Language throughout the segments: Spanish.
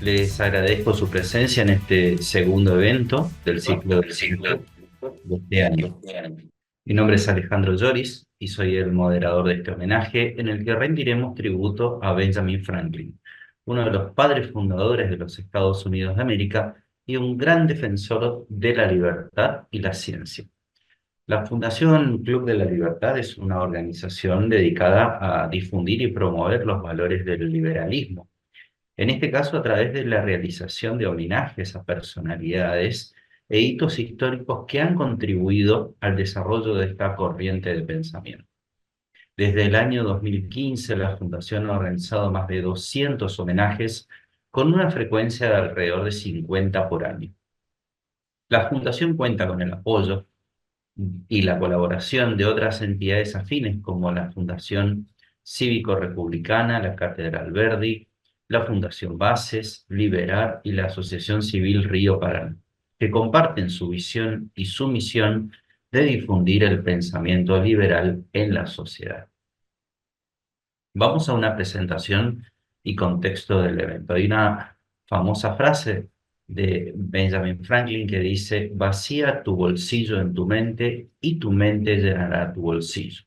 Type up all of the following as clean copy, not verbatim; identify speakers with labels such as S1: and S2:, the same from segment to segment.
S1: Les agradezco su presencia en este segundo evento del ciclo de tributo de este año. Mi nombre es Alejandro Lloris y soy el moderador de este homenaje en el que rendiremos tributo a Benjamin Franklin, uno de los padres fundadores de los Estados Unidos de América y un gran defensor de la libertad y la ciencia. La Fundación Club de la Libertad es una organización dedicada a difundir y promover los valores del liberalismo, en este caso a través de la realización de homenajes a personalidades e hitos históricos que han contribuido al desarrollo de esta corriente de pensamiento. Desde el año 2015, la Fundación ha organizado más de 200 homenajes con una frecuencia de alrededor de 50 por año. La Fundación cuenta con el apoyo y la colaboración de otras entidades afines como la Fundación Cívico-Republicana, la Catedral Verdi, la Fundación Bases, Liberar y la Asociación Civil Río Paraná, que comparten su visión y su misión de difundir el pensamiento liberal en la sociedad. Vamos a una presentación y contexto del evento. Hay una famosa frase de Benjamin Franklin que dice: vacía tu bolsillo en tu mente y tu mente llenará tu bolsillo.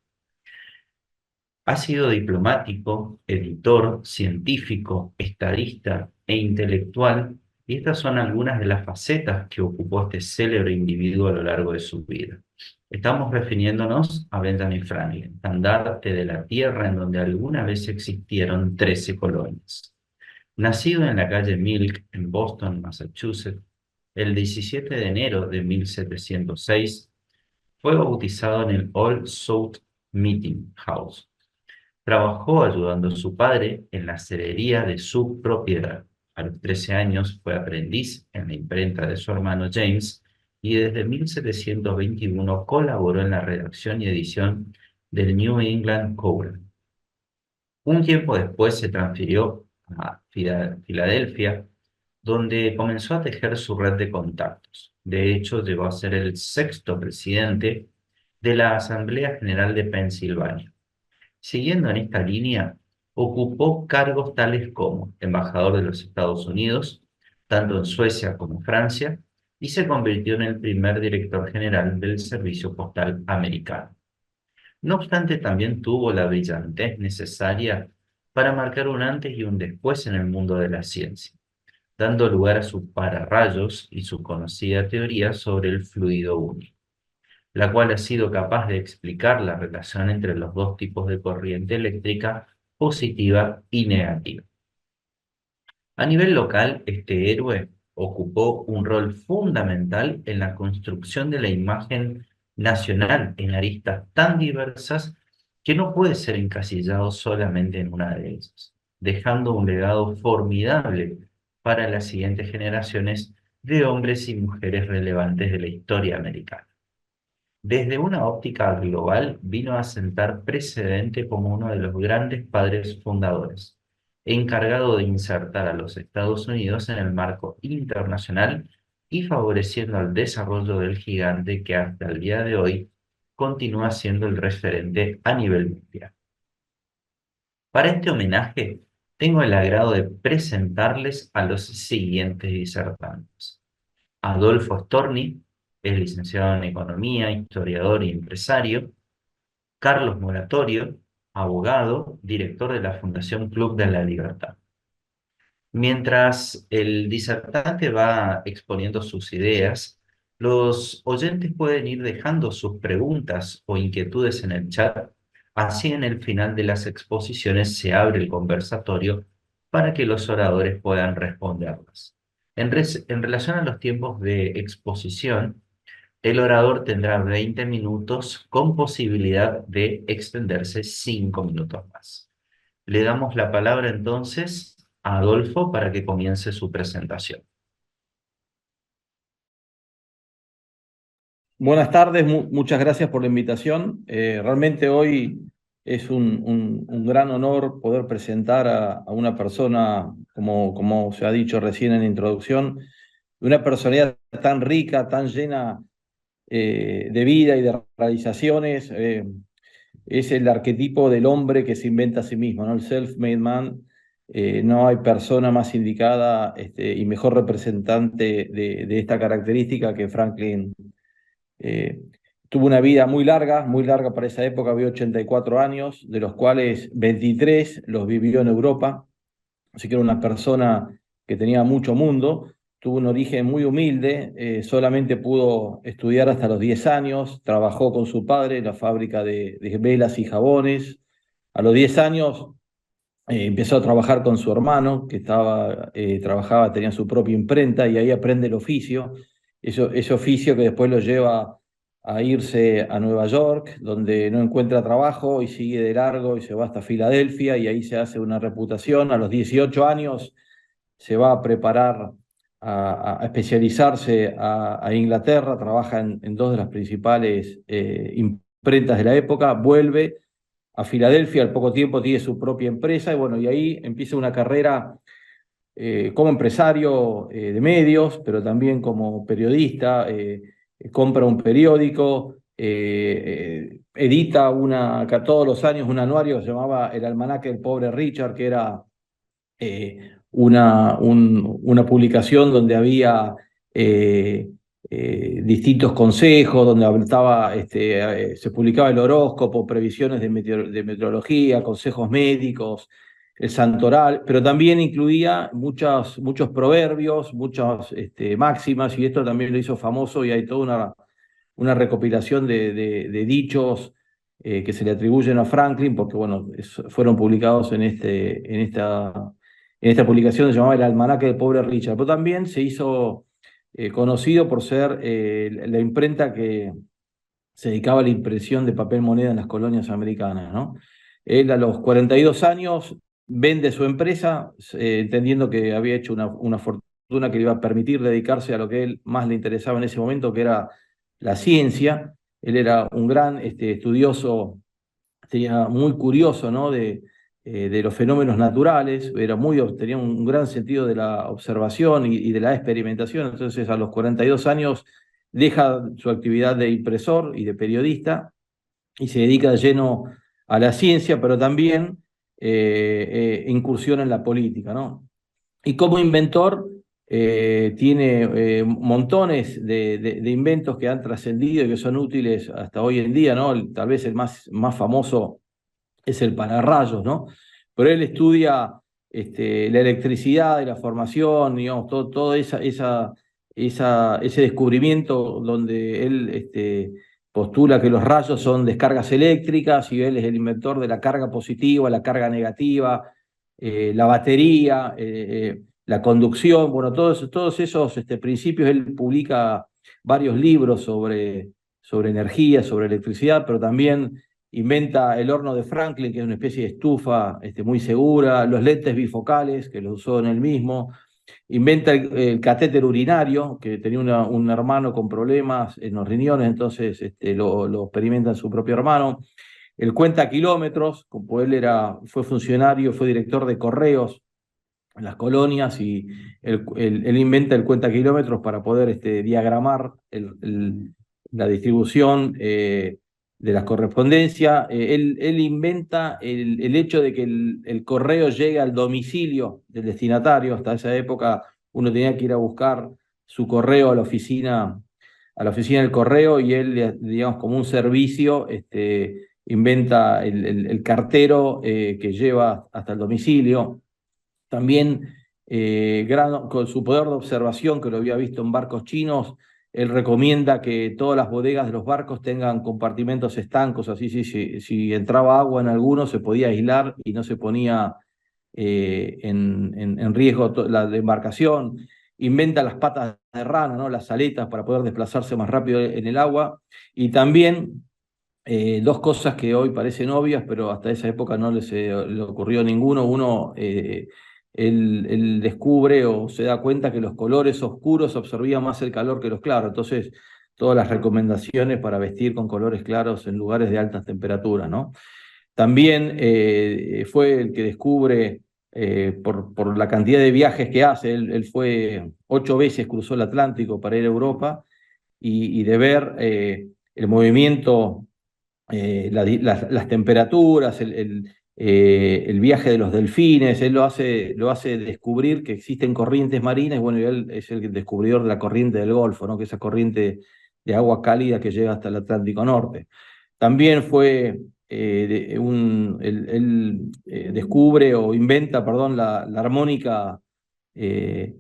S1: Ha sido diplomático, editor, científico, estadista e intelectual, y estas son algunas de las facetas que ocupó este célebre individuo a lo largo de su vida. Estamos refiriéndonos a Benjamin Franklin, estandarte de la tierra en donde alguna vez existieron 13 colonias. Nacido en la calle Milk, en Boston, Massachusetts, el 17 de enero de 1706, fue bautizado en el Old South Meeting House. Trabajó ayudando a su padre en la cerería de su propiedad. A los 13 años fue aprendiz en la imprenta de su hermano James y desde 1721 colaboró en la redacción y edición del New England Courant. Un tiempo después se transfirió a Filadelfia, donde comenzó a tejer su red de contactos. De hecho, llegó a ser el sexto presidente de la Asamblea General de Pensilvania. Siguiendo en esta línea, ocupó cargos tales como embajador de los Estados Unidos, tanto en Suecia como Francia, y se convirtió en el primer director general del Servicio Postal Americano. No obstante, también tuvo la brillantez necesaria para marcar un antes y un después en el mundo de la ciencia, dando lugar a su pararrayos y su conocida teoría sobre el fluido único, la cual ha sido capaz de explicar la relación entre los dos tipos de corriente eléctrica positiva y negativa. A nivel local, este héroe ocupó un rol fundamental en la construcción de la imagen nacional en aristas tan diversas que no puede ser encasillado solamente en una de ellas, dejando un legado formidable para las siguientes generaciones de hombres y mujeres relevantes de la historia americana. Desde una óptica global, vino a sentar precedente como uno de los grandes padres fundadores, encargado de insertar a los Estados Unidos en el marco internacional y favoreciendo el desarrollo del gigante que hasta el día de hoy continúa siendo el referente a nivel mundial. Para este homenaje, tengo el agrado de presentarles a los siguientes disertantes: Adolfo Storni, es licenciado en Economía, historiador y empresario. Carlos Moratorio, abogado, director de la Fundación Club de la Libertad. Mientras el disertante va exponiendo sus ideas, los oyentes pueden ir dejando sus preguntas o inquietudes en el chat. Así, en el final de las exposiciones se abre el conversatorio para que los oradores puedan responderlas. En relación a los tiempos de exposición, el orador tendrá 20 minutos con posibilidad de extenderse 5 minutos más. Le damos la palabra entonces a Adolfo para que comience su presentación.
S2: Buenas tardes, muchas gracias por la invitación. Realmente hoy es un gran honor poder presentar a una persona, como se ha dicho recién en la introducción, de una personalidad tan rica, tan llena de vida y de realizaciones. Es el arquetipo del hombre que se inventa a sí mismo, ¿no? El self-made man, no hay persona más indicada y mejor representante de esta característica que Franklin. Eh, Tuvo una vida muy larga para esa época, vivió 84 años, de los cuales 23 los vivió en Europa, así que era una persona que tenía mucho mundo. Tuvo un origen muy humilde, solamente pudo estudiar hasta los 10 años, trabajó con su padre en la fábrica de velas y jabones. A los 10 años empezó a trabajar con su hermano, que trabajaba, tenía su propia imprenta, y ahí aprende el oficio, ese oficio que después lo lleva a irse a Nueva York, donde no encuentra trabajo y sigue de largo y se va hasta Filadelfia, y ahí se hace una reputación. A los 18 años se va a preparar a especializarse a Inglaterra, trabaja en dos de las principales imprentas de la época, vuelve a Filadelfia, al poco tiempo tiene su propia empresa, y bueno, y ahí empieza una carrera como empresario de medios, pero también como periodista. Compra un periódico, edita todos los años un anuario que se llamaba El Almanaque del Pobre Richard, que era una publicación donde había distintos consejos, donde se publicaba el horóscopo, previsiones de meteorología, consejos médicos, el santoral, pero también incluía muchos proverbios, muchas máximas, y esto también lo hizo famoso, y hay toda una recopilación de dichos que se le atribuyen a Franklin, porque bueno, fueron publicados en esta publicación, se llamaba El Almanaque del Pobre Richard, pero también se hizo conocido por ser la imprenta que se dedicaba a la impresión de papel moneda en las colonias americanas, ¿no? Él a los 42 años vende su empresa, entendiendo que había hecho una fortuna que le iba a permitir dedicarse a lo que él más le interesaba en ese momento, que era la ciencia. Él era un gran estudioso, muy curioso, ¿no? De los fenómenos naturales, tenía un gran sentido de la observación y de la experimentación. Entonces, a los 42 años deja su actividad de impresor y de periodista y se dedica de lleno a la ciencia, pero también incursiona en la política, ¿no? Y como inventor, tiene montones de inventos que han trascendido y que son útiles hasta hoy en día, ¿no? Tal vez el más famoso es el pararrayos, ¿no? Pero él estudia la electricidad y la formación, digamos, todo ese descubrimiento donde él postula que los rayos son descargas eléctricas, y él es el inventor de la carga positiva, la carga negativa, la batería, la conducción. Bueno, todos esos principios. Él publica varios libros sobre energía, sobre electricidad, pero también inventa el horno de Franklin, que es una especie de estufa muy segura, los lentes bifocales, que los usó en él mismo. Inventa el catéter urinario, que tenía un hermano con problemas en los riñones, entonces lo experimenta en su propio hermano. El cuenta kilómetros, como él fue funcionario, fue director de correos en las colonias, y él inventa el cuenta kilómetros para poder diagramar la distribución de las correspondencias. Él inventa el hecho de que el correo llegue al domicilio del destinatario. Hasta esa época uno tenía que ir a buscar su correo a la oficina del correo, y él, digamos, como un servicio, inventa el cartero que lleva hasta el domicilio. También, con su poder de observación, que lo había visto en barcos chinos, él recomienda que todas las bodegas de los barcos tengan compartimentos estancos, así si entraba agua en alguno se podía aislar y no se ponía en riesgo la embarcación. Inventa las patas de rana, ¿no? Las aletas, para poder desplazarse más rápido en el agua. Y también dos cosas que hoy parecen obvias, pero hasta esa época no le ocurrió a ninguno. Uno, él descubre o se da cuenta que los colores oscuros absorbían más el calor que los claros. Entonces, todas las recomendaciones para vestir con colores claros en lugares de altas temperaturas, ¿no? También fue el que descubre, por la cantidad de viajes que hace. Él fue 8 veces, cruzó el Atlántico para ir a Europa, y de ver el movimiento, las temperaturas, el viaje de los delfines. Él lo hace descubrir que existen corrientes marinas, y bueno, él es el descubridor de la corriente del Golfo, ¿no? Que es esa corriente de agua cálida que llega hasta el Atlántico Norte. También fue, él descubre o inventa, perdón, eh,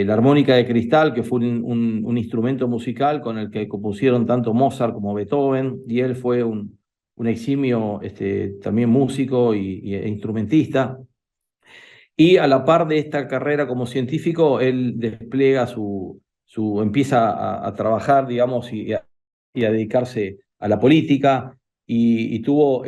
S2: la armónica de cristal, que fue un instrumento musical con el que compusieron tanto Mozart como Beethoven, y él fue un eximio también músico e instrumentista. Y a la par de esta carrera como científico, él despliega empieza a trabajar, digamos, y a dedicarse a la política, y tuvo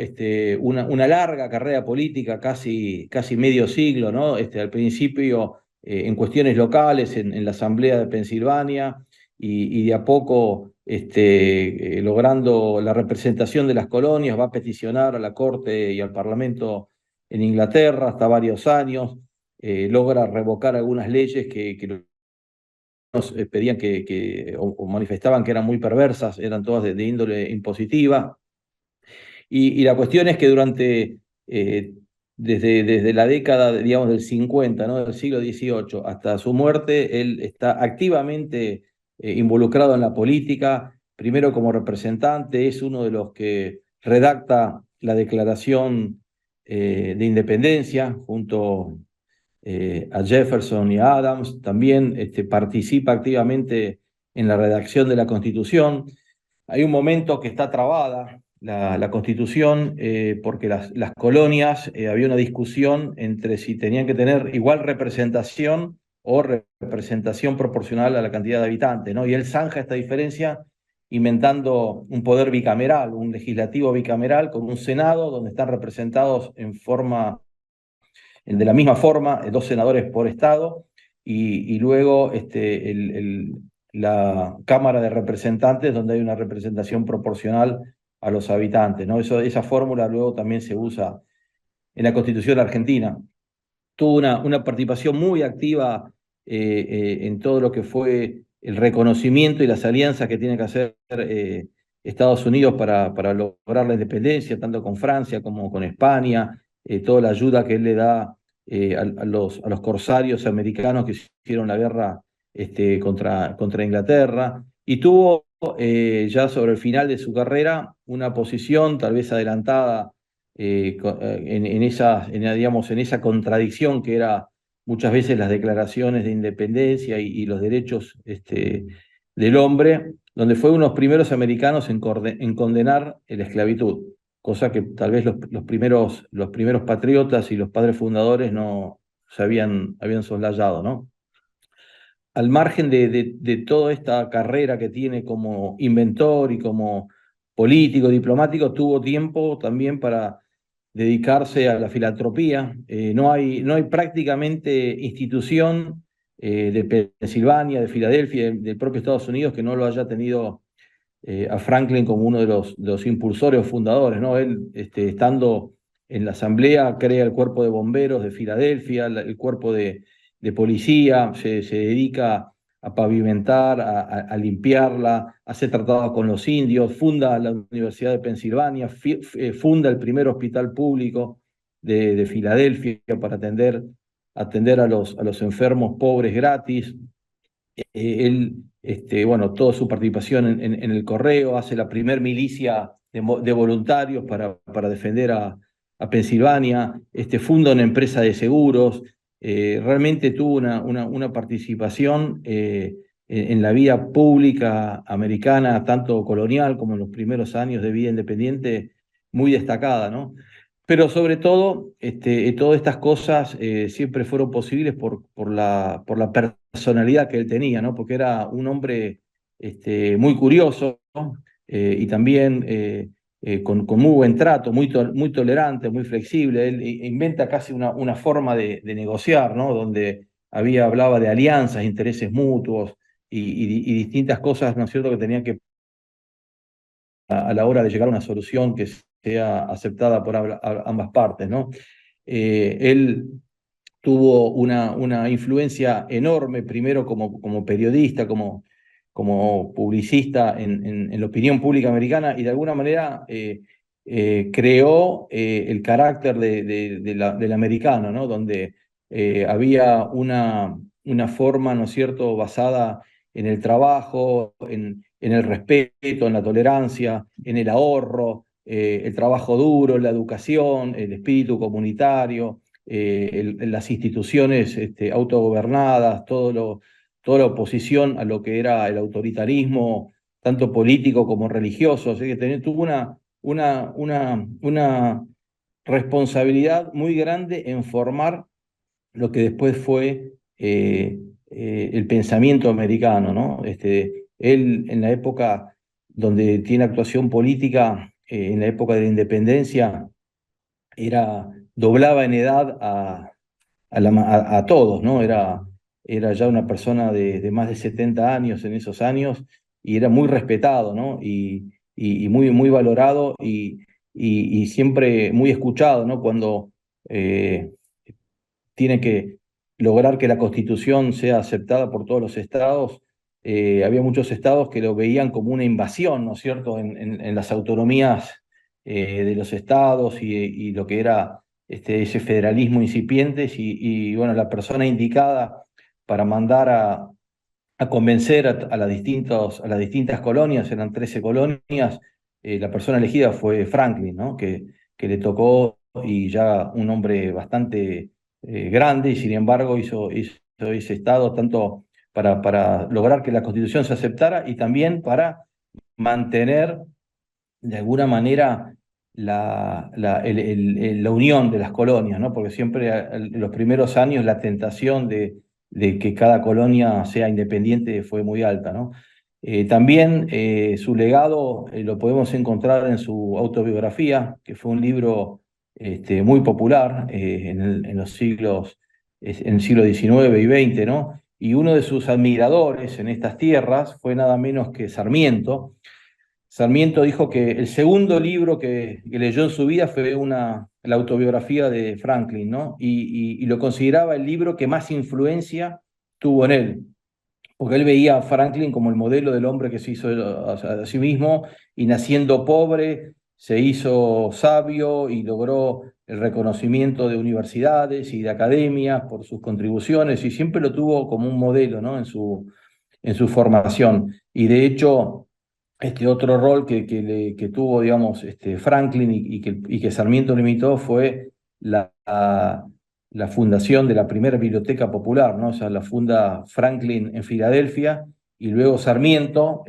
S2: una larga carrera política, casi medio siglo, ¿no? Al principio en cuestiones locales, en la Asamblea de Pensilvania, y de a poco logrando la representación de las colonias, va a peticionar a la Corte y al Parlamento en Inglaterra hasta varios años. Logra revocar algunas leyes que nos pedían o manifestaban que eran muy perversas, eran todas de índole impositiva. Y la cuestión es que desde la década, digamos, del 50, ¿no? Del siglo XVIII, hasta su muerte, él está activamente involucrado en la política, primero como representante, es uno de los que redacta la Declaración de Independencia junto a Jefferson y a Adams. También participa activamente en la redacción de la Constitución. Hay un momento que está trabada la Constitución porque las colonias, había una discusión entre si tenían que tener igual representación o representación proporcional a la cantidad de habitantes, ¿no? Y él zanja esta diferencia inventando un poder bicameral, un legislativo bicameral con un Senado donde están representados de la misma forma, dos senadores por estado, y luego la Cámara de Representantes, donde hay una representación proporcional a los habitantes, ¿no? Esa fórmula luego también se usa en la Constitución argentina. Tuvo una participación muy activa en todo lo que fue el reconocimiento y las alianzas que tiene que hacer Estados Unidos para lograr la independencia, tanto con Francia como con España, toda la ayuda que él le da a los corsarios americanos que hicieron la guerra contra Inglaterra, y tuvo ya sobre el final de su carrera una posición tal vez adelantada digamos, en esa contradicción que era muchas veces las declaraciones de independencia y los derechos del hombre, donde fue uno de los primeros americanos en condenar la esclavitud, cosa que tal vez los primeros patriotas y los padres fundadores no se habían soslayado, ¿no? Al margen de toda esta carrera que tiene como inventor y como político, diplomático, tuvo tiempo también para dedicarse a la filantropía. No hay prácticamente institución de Pensilvania, de Filadelfia, del propio Estados Unidos, que no lo haya tenido a Franklin como uno de los impulsores o fundadores, ¿no? Él, estando en la asamblea, crea el cuerpo de bomberos de Filadelfia, el cuerpo de policía, se dedica a pavimentar, a limpiarla, hace tratados con los indios, funda la Universidad de Pensilvania, funda el primer hospital público de Filadelfia para atender a los enfermos pobres gratis. Él, bueno, toda su participación en el Correo, hace la primer milicia de voluntarios para defender a Pensilvania, funda una empresa de seguros. Realmente tuvo una participación en la vida pública americana, tanto colonial como en los primeros años de vida independiente, muy destacada, ¿no? Pero sobre todo, todas estas cosas siempre fueron posibles por la personalidad que él tenía, ¿no? Porque era un hombre muy curioso, ¿no? Y también con muy buen trato, muy tolerante, muy flexible. Él inventa casi una forma de negociar, ¿no? Donde hablaba de alianzas, intereses mutuos y distintas cosas, ¿no es cierto?, que tenían que a la hora de llegar a una solución que sea aceptada por ambas partes, ¿no? Él tuvo una influencia enorme, primero como periodista, como publicista en la opinión pública americana, y de alguna manera creó el carácter del americano, ¿no? Donde había una forma, ¿no es cierto?, basada en el trabajo, en el respeto, en la tolerancia, en el ahorro, el trabajo duro, la educación, el espíritu comunitario, las instituciones autogobernadas, toda la oposición a lo que era el autoritarismo, tanto político como religioso. Así que tuvo una responsabilidad muy grande en formar lo que después fue el pensamiento americano, ¿no? Él en la época donde tiene actuación política, en la época de la independencia, doblaba en edad a todos, ¿no? Era ya una persona de más de 70 años en esos años y era muy respetado, ¿no? Y muy valorado y siempre muy escuchado, ¿no? Cuando eh, tiene que lograr que la Constitución sea aceptada por todos los estados. Había muchos estados que lo veían como una invasión, ¿no es cierto?, en las autonomías de los estados y lo que era ese federalismo incipiente bueno, la persona indicada para mandar a convencer a las distintas colonias, eran 13 colonias, la persona elegida fue Franklin, ¿no? Que le tocó y ya un hombre bastante grande y sin embargo hizo ese estado tanto para lograr que la Constitución se aceptara y también para mantener de alguna manera la unión de las colonias, ¿no? Porque siempre en los primeros años la tentación de que cada colonia sea independiente fue muy alta, ¿no? También su legado lo podemos encontrar en su autobiografía, que fue un libro muy popular en el siglo XIX y XX, ¿no? Y uno de sus admiradores en estas tierras fue nada menos que Sarmiento. Sarmiento dijo que el segundo libro que leyó en su vida fue la autobiografía de Franklin, ¿no? Y lo consideraba el libro que más influencia tuvo en él, porque él veía a Franklin como el modelo del hombre que se hizo a sí mismo y naciendo pobre se hizo sabio y logró el reconocimiento de universidades y de academias por sus contribuciones y siempre lo tuvo como un modelo, ¿no? En su formación. Y de hecho este otro rol que tuvo, digamos, Franklin y que Sarmiento limitó fue la fundación de la primera biblioteca popular, ¿no? O sea, la funda Franklin en Filadelfia y luego Sarmiento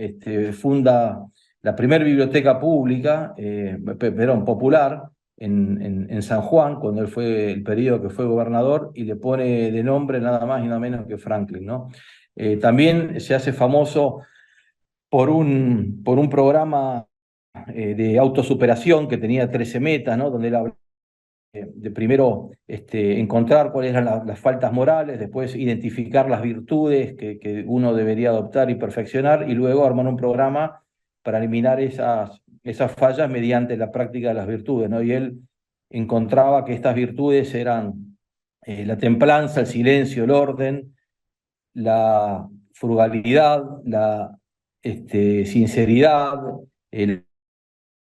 S2: funda la primera biblioteca pública, perdón, popular en San Juan, cuando él fue el periodo que fue gobernador, y le pone de nombre nada más y nada menos que Franklin, ¿no? También se hace famoso por un programa de autosuperación que tenía 13 metas, ¿no? Donde él hablaba de primero encontrar cuáles eran las faltas morales, después identificar las virtudes que uno debería adoptar y perfeccionar, y luego armar un programa para eliminar esas fallas mediante la práctica de las virtudes, ¿no? Y él encontraba que estas virtudes eran la templanza, el silencio, el orden, la frugalidad, la sinceridad,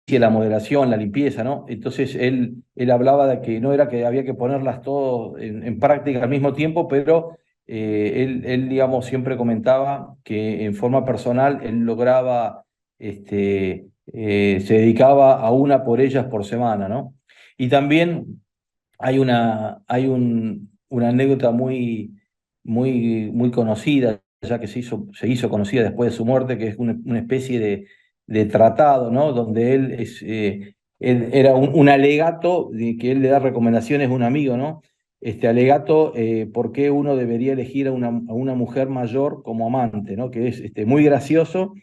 S2: la moderación, la limpieza, ¿no? Entonces él hablaba de que no era que había que ponerlas todo en práctica al mismo tiempo, pero digamos, siempre comentaba que en forma personal él lograba, se dedicaba a una por ellas por semana, ¿no? Y también una anécdota muy conocida, ya que se hizo conocida después de su muerte, que es una especie de tratado, ¿no? Donde él era un alegato, de que él le da recomendaciones a un amigo, ¿no? Este alegato, por qué uno debería elegir a una mujer mayor como amante, ¿no? Que es muy gracioso,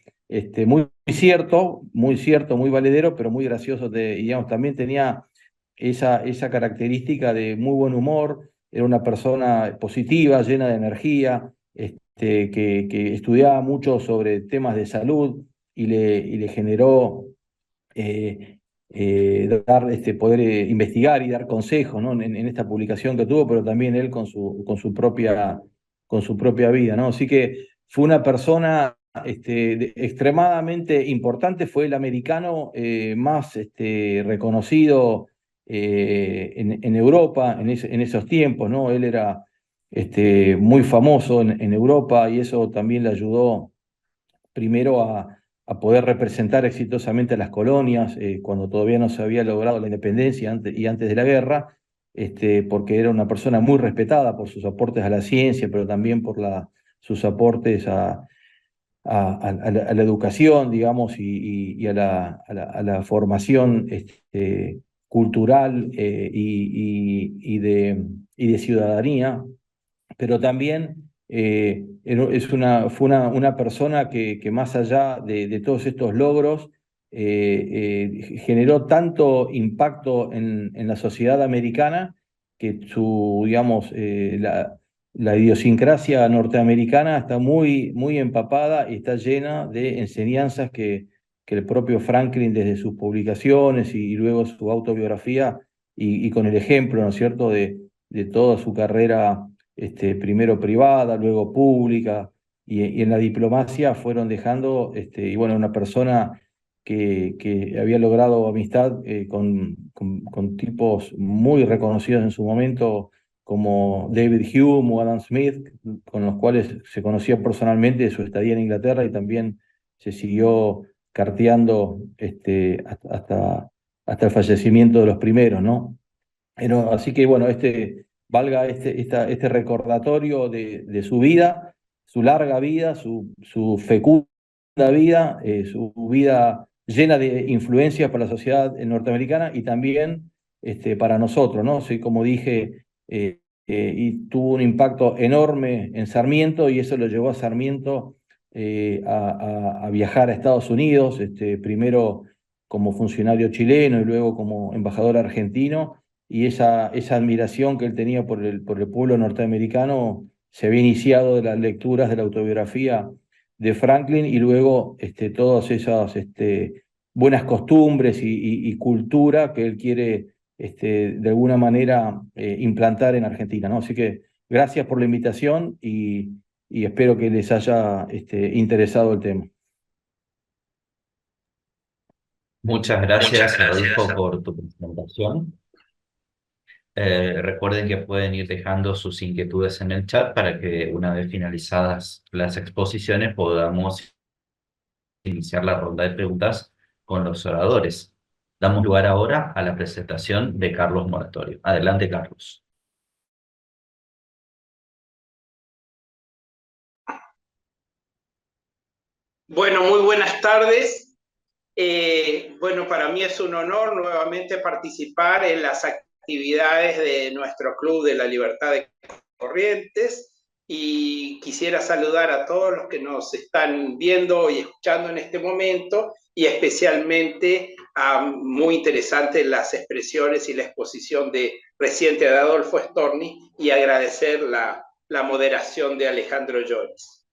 S2: muy cierto, muy valedero, pero muy gracioso. Y digamos, también tenía esa característica de muy buen humor, era una persona positiva, llena de energía, que estudiaba mucho sobre temas de salud y le generó poder investigar y dar consejos, ¿no? En esta publicación que tuvo, pero también él con su propia vida, ¿no? Así que fue una persona extremadamente importante, fue el americano más reconocido en Europa en esos tiempos, ¿no? Él era muy famoso en Europa y eso también le ayudó primero a poder representar exitosamente a las colonias cuando todavía no se había logrado la independencia y antes de la guerra, porque era una persona muy respetada por sus aportes a la ciencia, pero también por sus aportes a la educación, digamos, y a la formación cultural y de ciudadanía, pero también fue una persona que más allá de todos estos logros, generó tanto impacto en la sociedad americana que digamos, la idiosincrasia norteamericana está muy empapada y está llena de enseñanzas que el propio Franklin desde sus publicaciones y luego su autobiografía y con el ejemplo, ¿no es cierto?, de toda su carrera primero privada, luego pública, y en la diplomacia fueron dejando, y bueno, una persona que había logrado amistad con tipos muy reconocidos en su momento, como David Hume o Adam Smith, con los cuales se conocía personalmente de su estadía en Inglaterra y también se siguió carteando hasta el fallecimiento de los primeros, ¿no? Pero, así que bueno, valga este recordatorio de su vida, su larga vida, su fecunda vida, su vida llena de influencias para la sociedad norteamericana y también para nosotros, ¿no? Sí, como dije, y tuvo un impacto enorme en Sarmiento y eso lo llevó a Sarmiento a viajar a Estados Unidos, primero como funcionario chileno y luego como embajador argentino, y esa admiración que él tenía por el pueblo norteamericano se había iniciado de las lecturas de la autobiografía de Franklin y luego todas esas buenas costumbres y cultura que él quiere de alguna manera implantar en Argentina, ¿no? Así que gracias por la invitación y espero que les haya interesado el tema.
S1: Muchas
S3: Muchas
S1: gracias,
S3: gracias.
S1: Adolfo, por tu presentación. Recuerden que pueden ir dejando sus inquietudes en el chat para que una vez finalizadas las exposiciones podamos iniciar la ronda de preguntas con los oradores. Damos lugar ahora a la presentación de Carlos Moratorio. Adelante, Carlos.
S3: Bueno, muy buenas tardes. Bueno, para mí es un honor nuevamente participar en las actividades de nuestro Club de la Libertad de Corrientes y quisiera saludar a todos los que nos están viendo y escuchando en este momento y especialmente muy interesantes las expresiones y la exposición reciente de Adolfo Storni y agradecer la moderación de Alejandro Lloris.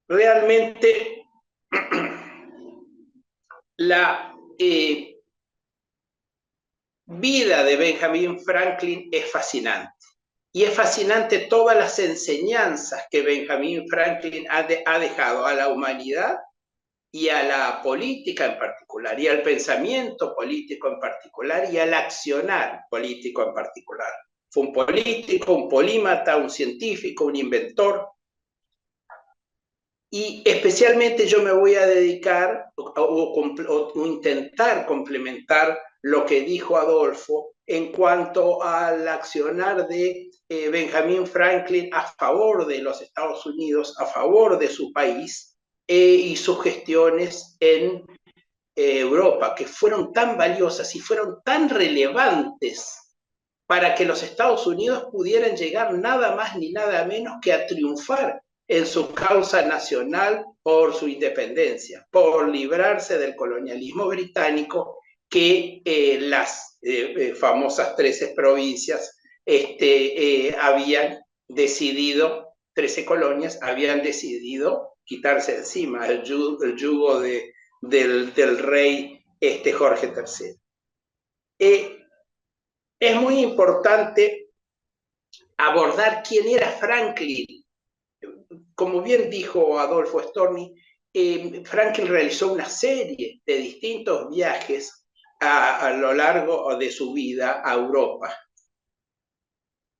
S3: Realmente la vida de Benjamin Franklin es fascinante. Y es fascinante todas las enseñanzas que Benjamin Franklin ha dejado a la humanidad y a la política en particular, y al pensamiento político en particular, y al accionar político en particular. Fue un político, un polímata, un científico, un inventor. Y especialmente yo me voy a dedicar o intentar complementar lo que dijo Adolfo en cuanto al accionar de Benjamin Franklin a favor de los Estados Unidos, a favor de su país y sus gestiones en Europa, que fueron tan valiosas y fueron tan relevantes para que los Estados Unidos pudieran llegar nada más ni nada menos que a triunfar en su causa nacional por su independencia, por librarse del colonialismo británico que las famosas 13 provincias habían decidido, 13 colonias habían decidido quitarse encima el yugo del rey Jorge III. Es muy importante abordar quién era Franklin. como bien dijo Adolfo Storni, Franklin realizó una serie de distintos viajes a lo largo de su vida a Europa.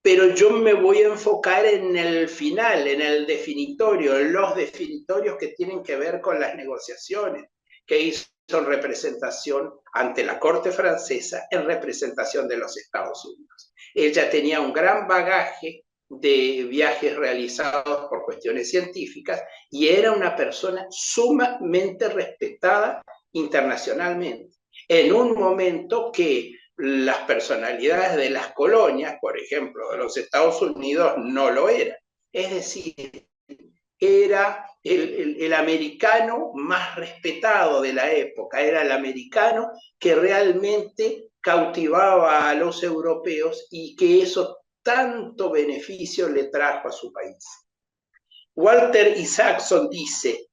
S3: Pero yo me voy a enfocar en el final, en el definitorio, en los definitorios que tienen que ver con las negociaciones que hizo en representación ante la corte francesa, en representación de los Estados Unidos. Ella tenía un gran bagaje de viajes realizados por cuestiones científicas y era una persona sumamente respetada internacionalmente. En un momento que las personalidades de las colonias, por ejemplo, de los Estados Unidos, no lo eran. Es decir, era el americano más respetado de la época, era el americano que realmente cautivaba a los europeos y que eso tanto beneficio le trajo a su país. Walter Isaacson dice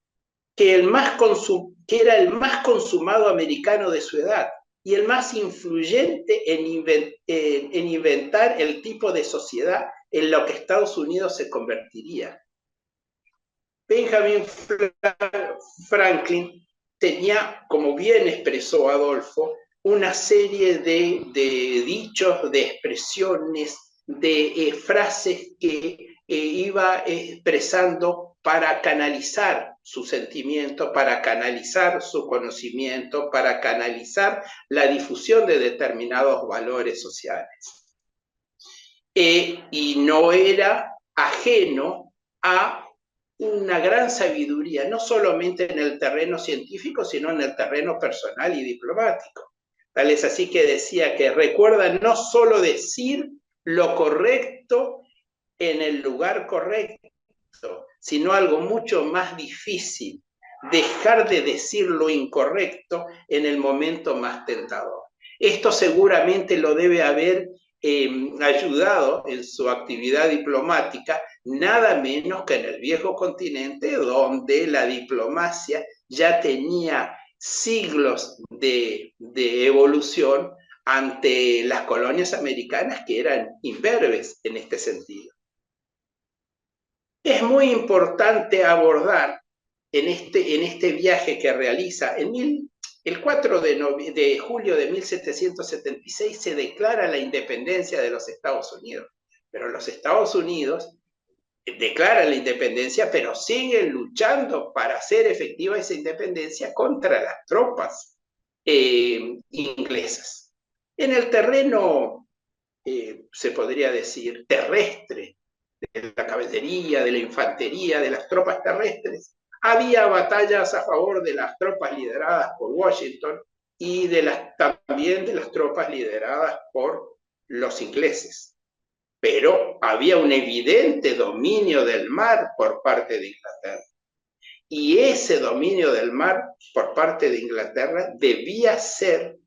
S3: que era el más consumado americano de su edad y el más influyente en inventar el tipo de sociedad en lo que Estados Unidos se convertiría. Benjamin Franklin tenía, como bien expresó Adolfo, una serie de dichos, de expresiones, de frases que iba expresando para canalizar su sentimiento, para canalizar su conocimiento, para canalizar la difusión de determinados valores sociales. Y no era ajeno a una gran sabiduría, no solamente en el terreno científico, sino en el terreno personal y diplomático. Tal es así que decía que recuerda no solo decir lo correcto en el lugar correcto, sino algo mucho más difícil, dejar de decir lo incorrecto en el momento más tentador. Esto seguramente lo debe haber ayudado en su actividad diplomática, nada menos que en el viejo continente, donde la diplomacia ya tenía siglos de evolución ante las colonias americanas que eran imberbes en este sentido. Es muy importante abordar en este viaje que realiza el 4 de julio de 1776 se declara la independencia de los Estados Unidos, pero los Estados Unidos declaran la independencia, pero siguen luchando para hacer efectiva esa independencia contra las tropas inglesas. En el terreno, se podría decir, terrestre, de la caballería, de la infantería, de las tropas terrestres, había batallas a favor de las tropas lideradas por Washington y también de las tropas lideradas por los ingleses. Pero había un evidente dominio del mar por parte de Inglaterra. Y ese dominio del mar por parte de Inglaterra debía ser,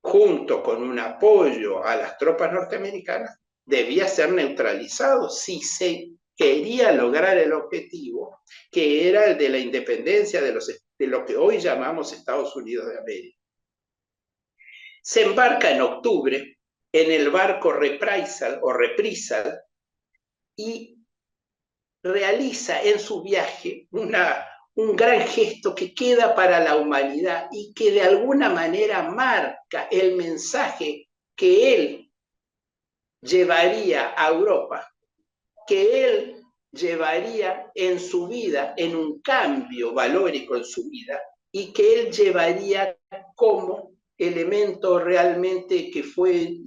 S3: junto con un apoyo a las tropas norteamericanas, debía ser neutralizado si se quería lograr el objetivo, que era el de la independencia de lo que hoy llamamos Estados Unidos de América. Se embarca en octubre en el barco Reprisal y realiza en su viaje un gran gesto que queda para la humanidad y que de alguna manera marca el mensaje que él llevaría a Europa, que él llevaría en su vida, en un cambio valórico en su vida, y que él llevaría como elemento realmente que fue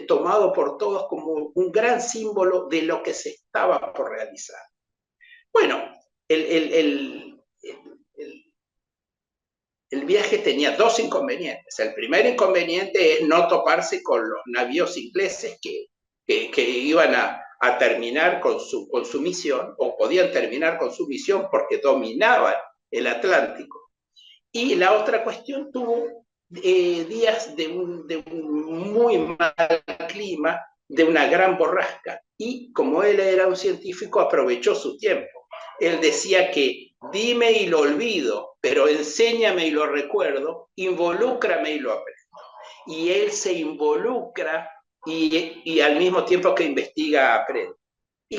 S3: tomado por todos como un gran símbolo de lo que se estaba por realizar. Bueno, el viaje tenía dos inconvenientes. El primer inconveniente es no toparse con los navíos ingleses que iban a terminar con su misión, o podían terminar con su misión porque dominaban el Atlántico. Y la otra cuestión, tuvo días de un muy mal clima, de una gran borrasca, y como él era un científico, aprovechó su tiempo. Él decía que dime y lo olvido, pero enséñame y lo recuerdo, involúcrame y lo aprendo. Y él se involucra y al mismo tiempo que investiga, aprende. ¿Y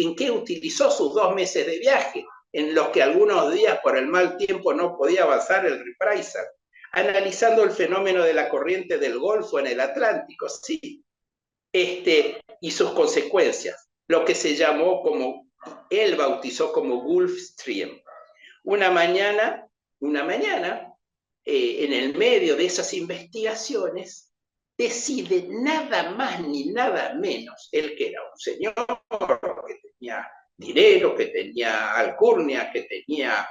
S3: en qué utilizó sus 2 meses de viaje, en los que algunos días por el mal tiempo no podía avanzar el reprisal? Analizando el fenómeno de la corriente del Golfo en el Atlántico, sí, y sus consecuencias, lo que se llamó como, él bautizó como Gulf Stream. Una mañana, en el medio de esas investigaciones, decide nada más ni nada menos, él que era un señor que tenía dinero, que tenía alcurnia, que tenía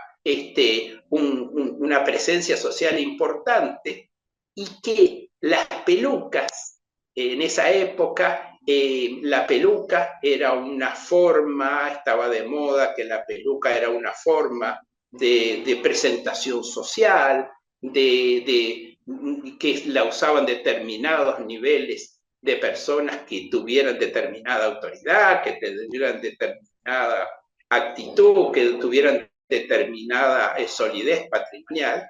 S3: una presencia social importante, y que las pelucas, en esa época, la peluca era una forma, estaba de moda que la peluca era una forma de presentación social, que la usaban determinados niveles de personas que tuvieran determinada autoridad, que tuvieran determinada actitud, que tuvieran determinada solidez patrimonial.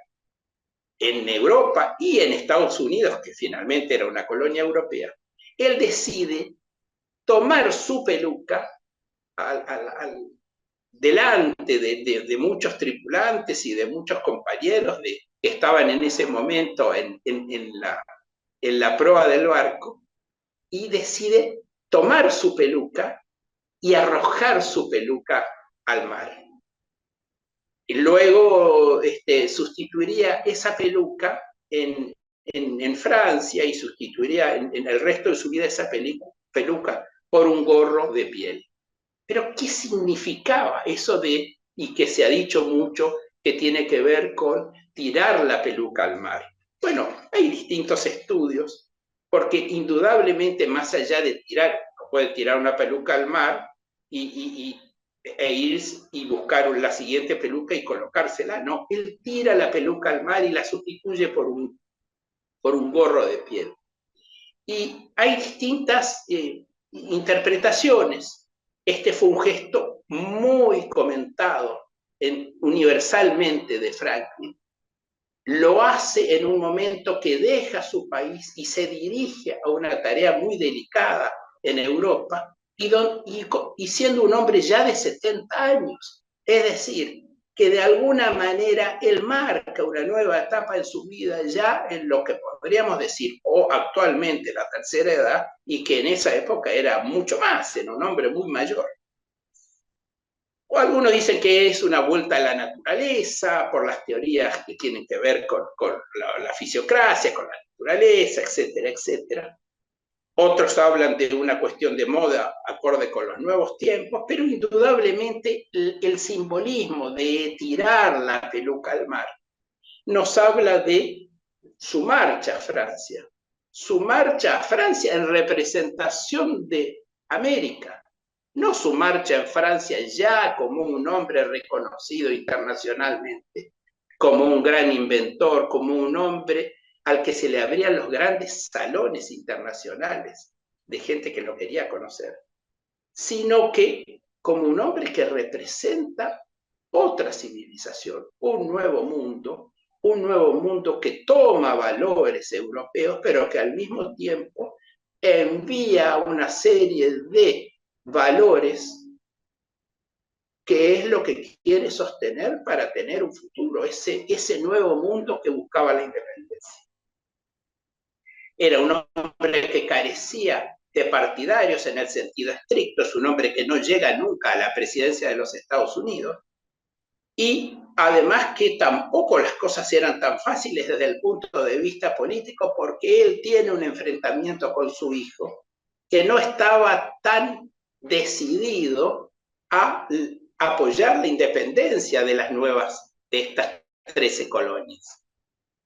S3: En Europa y en Estados Unidos, que finalmente era una colonia europea, él decide tomar su peluca delante de muchos tripulantes y de muchos compañeros que estaban en ese momento en la proa del barco, y decide tomar su peluca y arrojar su peluca al mar. Y luego sustituiría esa peluca en Francia, y sustituiría en el resto de su vida esa peluca por un gorro de piel. Pero ¿qué significaba eso de, y que se ha dicho mucho, que tiene que ver con tirar la peluca al mar? Bueno, hay distintos estudios, porque indudablemente más allá de tirar, puede tirar una peluca al mar e ir y buscar la siguiente peluca y colocársela. No, él tira la peluca al mar y la sustituye por un gorro de piel. Y hay distintas interpretaciones. Este fue un gesto muy comentado universalmente de Franklin. Lo hace en un momento que deja su país y se dirige a una tarea muy delicada en Europa, y siendo un hombre ya de 70 años. Es decir, que de alguna manera él marca una nueva etapa en su vida, ya en lo que podríamos decir, o actualmente la tercera edad, y que en esa época era mucho más, era un hombre muy mayor. O algunos dicen que es una vuelta a la naturaleza por las teorías que tienen que ver con la fisiocracia, con la naturaleza, etcétera, etcétera. Otros hablan de una cuestión de moda acorde con los nuevos tiempos, pero indudablemente el simbolismo de tirar la peluca al mar nos habla de su marcha a Francia. Su marcha a Francia en representación de América. No su marcha en Francia ya como un hombre reconocido internacionalmente, como un gran inventor, como un hombre al que se le abrían los grandes salones internacionales de gente que lo quería conocer, sino que como un hombre que representa otra civilización, un nuevo mundo que toma valores europeos, pero que al mismo tiempo envía una serie de valores que es lo que quiere sostener para tener un futuro, ese nuevo mundo que buscaba la independencia. Era un hombre que carecía de partidarios en el sentido estricto, es un hombre que no llega nunca a la presidencia de los Estados Unidos, y además que tampoco las cosas eran tan fáciles desde el punto de vista político, porque él tiene un enfrentamiento con su hijo que no estaba tan decidido a apoyar la independencia de estas 13 colonias.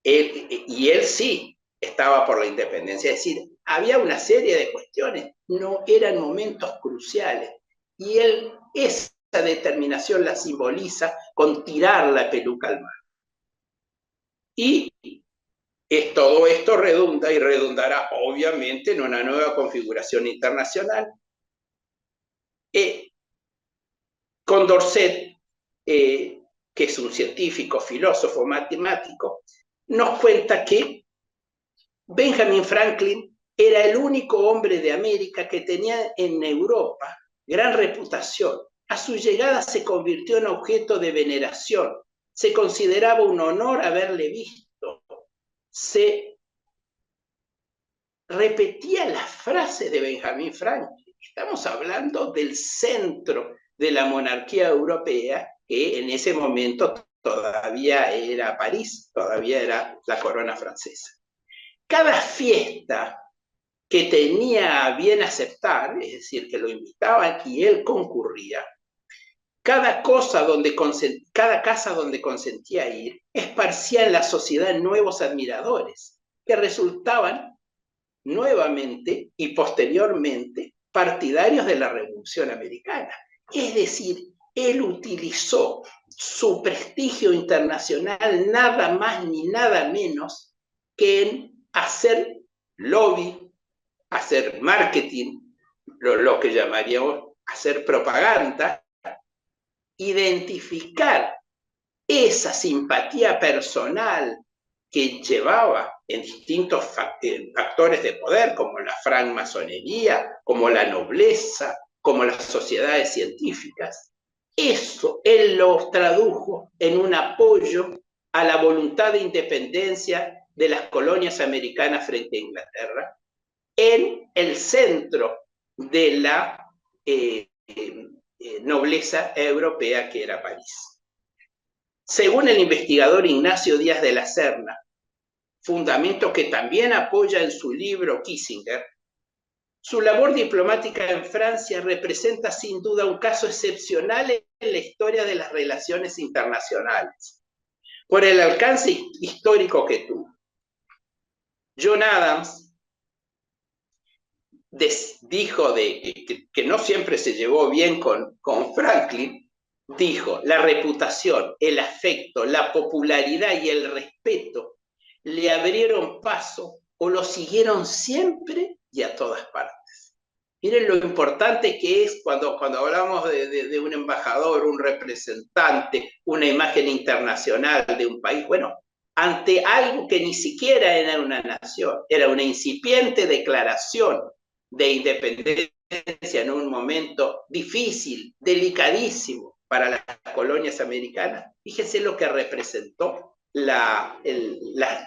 S3: Y él sí estaba por la independencia, es decir, había una serie de cuestiones, no eran momentos cruciales, y él esa determinación la simboliza con tirar la peluca al mar. Y todo esto redunda y redundará obviamente en una nueva configuración internacional. Condorcet, que es un científico, filósofo, matemático, nos cuenta que Benjamin Franklin era el único hombre de América que tenía en Europa gran reputación. A su llegada se convirtió en objeto de veneración. Se consideraba un honor haberle visto. Se repetía la frase de Benjamin Franklin. Estamos hablando del centro de la monarquía europea, que en ese momento todavía era París, todavía era la corona francesa. Cada fiesta que tenía a bien aceptar, es decir, que lo invitaban y él concurría, cada casa donde consentía ir, esparcía en la sociedad nuevos admiradores, que resultaban nuevamente y posteriormente partidarios de la Revolución Americana. Es decir, él utilizó su prestigio internacional nada más ni nada menos que en hacer lobby, hacer marketing, lo que llamaríamos hacer propaganda, identificar esa simpatía personal que llevaba en distintos factores de poder, como la francmasonería, como la nobleza, como las sociedades científicas. Eso él lo tradujo en un apoyo a la voluntad de independencia de las colonias americanas frente a Inglaterra, en el centro de la nobleza europea que era París. Según el investigador Ignacio Díaz de la Serna, fundamento que también apoya en su libro Kissinger, su labor diplomática en Francia representa sin duda un caso excepcional en la historia de las relaciones internacionales, por el alcance histórico que tuvo. John Adams dijo que no siempre se llevó bien con Franklin, dijo: la reputación, el afecto, la popularidad y el respeto le abrieron paso o lo siguieron siempre y a todas partes. Miren lo importante que es cuando hablamos de un embajador, un representante, una imagen internacional de un país. Bueno, ante algo que ni siquiera era una nación, era una incipiente declaración de independencia en un momento difícil, delicadísimo para las colonias americanas. Fíjense lo que representó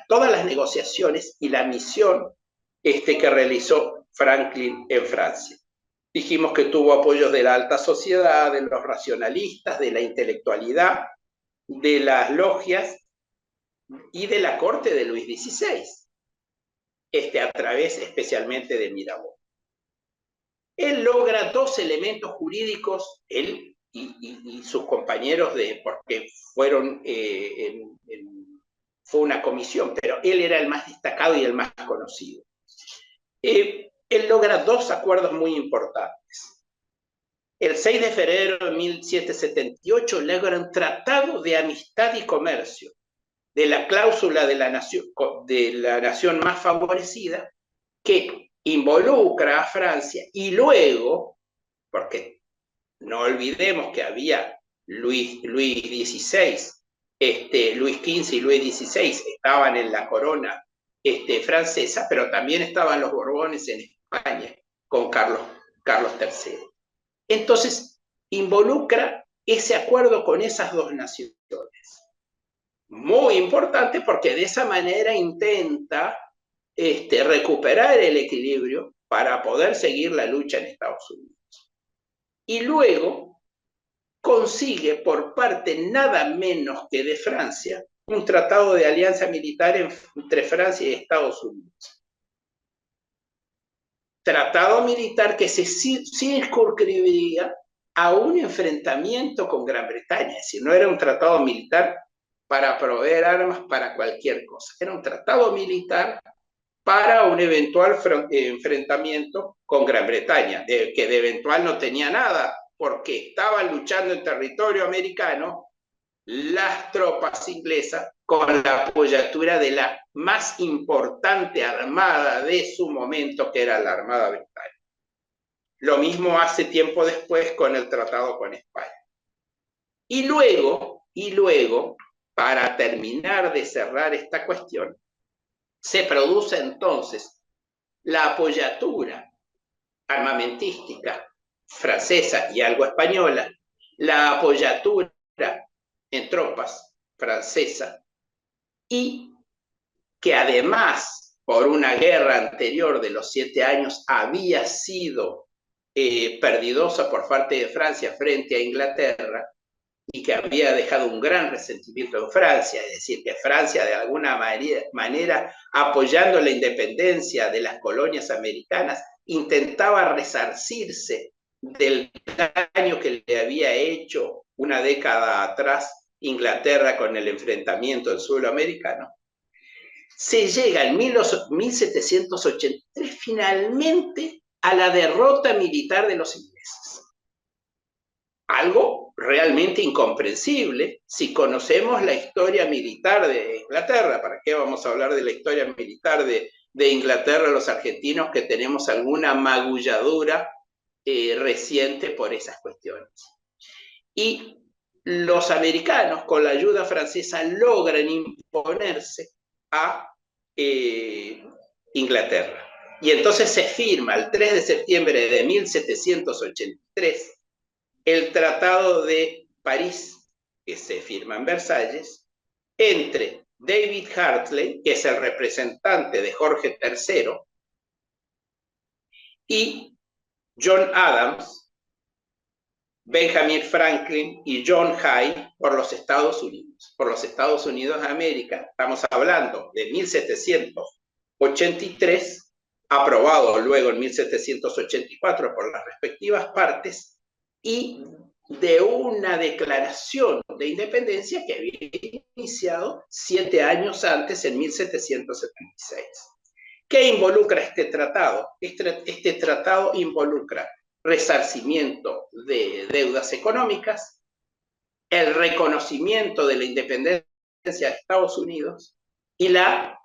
S3: todas las negociaciones y la misión que realizó Franklin en Francia. Dijimos que tuvo apoyos de la alta sociedad, de los racionalistas, de la intelectualidad, de las logias y de la corte de Luis XVI, a través especialmente de Mirabeau. Él logra dos elementos jurídicos, él y sus compañeros, porque fue una comisión, pero él era el más destacado y el más conocido. Él logra dos acuerdos muy importantes. El 6 de febrero de 1778 logra un tratado de amistad y comercio de la cláusula de la nación más favorecida, que involucra a Francia, y luego, porque no olvidemos que había Luis XVI, Luis XV y Luis XVI estaban en la corona francesa, pero también estaban los Borbones en España con Carlos III. Entonces, involucra ese acuerdo con esas dos naciones. Muy importante, porque de esa manera intenta recuperar el equilibrio para poder seguir la lucha en Estados Unidos. Y luego consigue por parte nada menos que de Francia un tratado de alianza militar entre Francia y Estados Unidos. Tratado militar que se circunscribiría a un enfrentamiento con Gran Bretaña, es decir, no era un tratado militar para proveer armas para cualquier cosa, era un tratado militar para un eventual enfrentamiento con Gran Bretaña, que de eventual no tenía nada, porque estaban luchando en territorio americano las tropas inglesas con la apoyatura de la más importante armada de su momento, que era la Armada Británica. Lo mismo hace tiempo después con el tratado con España. Y luego, para terminar de cerrar esta cuestión, se produce entonces la apoyatura armamentística francesa y algo española, la apoyatura en tropas francesa, y que además, por una guerra anterior de los 7 años, había sido perdidosa por parte de Francia frente a Inglaterra, y que había dejado un gran resentimiento en Francia, es decir, que Francia de alguna manera, apoyando la independencia de las colonias americanas, intentaba resarcirse del daño que le había hecho una década atrás Inglaterra con el enfrentamiento del suelo americano. Se llega en 1783 finalmente a la derrota militar de los ingleses. Algo realmente incomprensible si conocemos la historia militar de Inglaterra. ¿Para qué vamos a hablar de la historia militar de Inglaterra los argentinos que tenemos alguna magulladura reciente por esas cuestiones? Y los americanos, con la ayuda francesa, logran imponerse a Inglaterra. Y entonces se firma el 3 de septiembre de 1783 el Tratado de París, que se firma en Versalles, entre David Hartley, que es el representante de Jorge III, y John Adams, Benjamin Franklin y John Hay por los Estados Unidos de América. Estamos hablando de 1783, aprobado luego en 1784 por las respectivas partes, y de una declaración de independencia que había iniciado 7 años antes, en 1776. ¿Qué involucra este tratado? Este tratado involucra resarcimiento de deudas económicas, el reconocimiento de la independencia de Estados Unidos y la